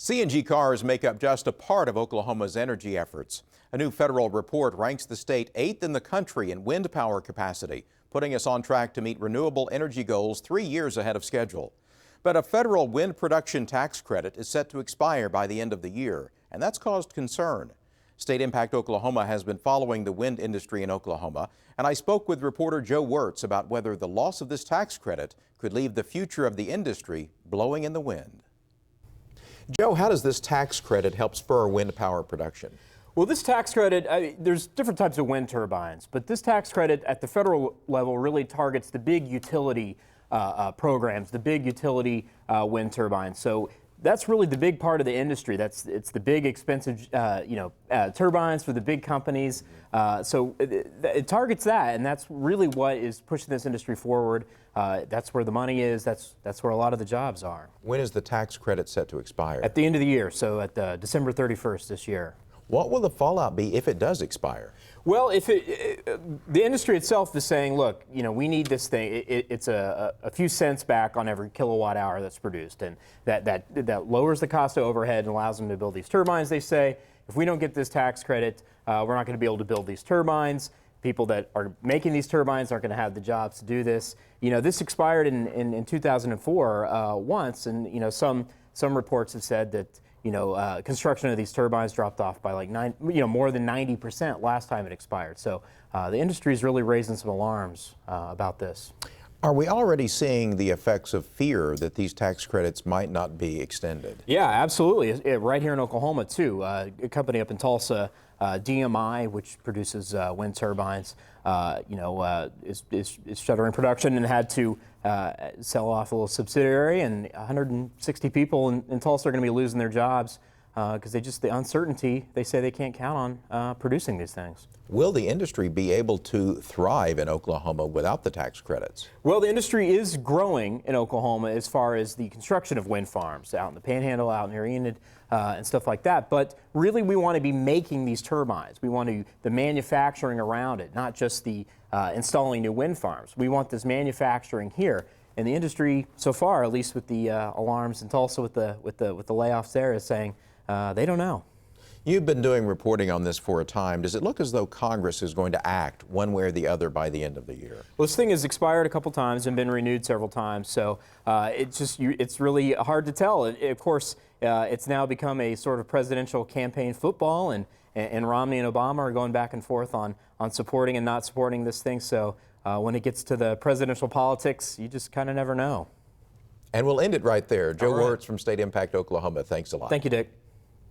CNG cars make up just a part of Oklahoma's energy efforts. A new federal report ranks the state 8th in the country in wind power capacity, putting us on track to meet renewable energy goals 3 years ahead of schedule. But a federal wind production tax credit is set to expire by the end of the year, and that's caused concern. StateImpact Oklahoma has been following the wind industry in Oklahoma, and I spoke with reporter Joe Wertz about whether the loss of this tax credit could leave the future of the industry blowing in the wind. Joe, how does this tax credit help spur wind power production? Well, this tax credit, there's different types of wind turbines, but this tax credit at the federal level really targets the big utility programs, the big utility wind turbines. So that's really the big part of the industry. It's the big expensive turbines for the big companies. So it targets that, and that's really what is pushing this industry forward. That's where the money is. That's where a lot of the jobs are. When is the tax credit set to expire? At the end of the year, so at December 31st this year. What will the fallout be if it does expire? Well, if the industry itself is saying, look, we need this thing. It's a few cents back on every kilowatt hour that's produced, and that lowers the cost of overhead and allows them to build these turbines. They say, if we don't get this tax credit, we're not going to be able to build these turbines. People that are making these turbines aren't going to have the jobs to do this. This expired in 2004 once, and some reports have said that construction of these turbines dropped off by like more than 90% last time it expired. So the industry is really raising some alarms about this. Are we already seeing the effects of fear that these tax credits might not be extended? Yeah, absolutely. Right here in Oklahoma too. A company up in Tulsa, DMI, which produces wind turbines, is shuttering production and had to sell off a little subsidiary, and 160 people in Tulsa are going to be losing their jobs because the uncertainty, they say they can't count on producing these things. Will the industry be able to thrive in Oklahoma without the tax credits? Well, the industry is growing in Oklahoma as far as the construction of wind farms out in the Panhandle, out near Enid, and stuff like that. But really, we want to be making these turbines. We want the manufacturing around it, not just the installing new wind farms. We want this manufacturing here. And the industry, so far, at least with the alarms in Tulsa, with the layoffs there, is saying they don't know. You've been doing reporting on this for a time. Does it look as though Congress is going to act one way or the other by the end of the year? Well, this thing has expired a couple times and been renewed several times, so it's really hard to tell. Of course, it's now become a sort of presidential campaign football, and Romney and Obama are going back and forth on supporting and not supporting this thing. So when it gets to the presidential politics, you just kind of never know. And we'll end it right there. Joe Wertz from StateImpact Oklahoma, thanks a lot. Thank you, Dick.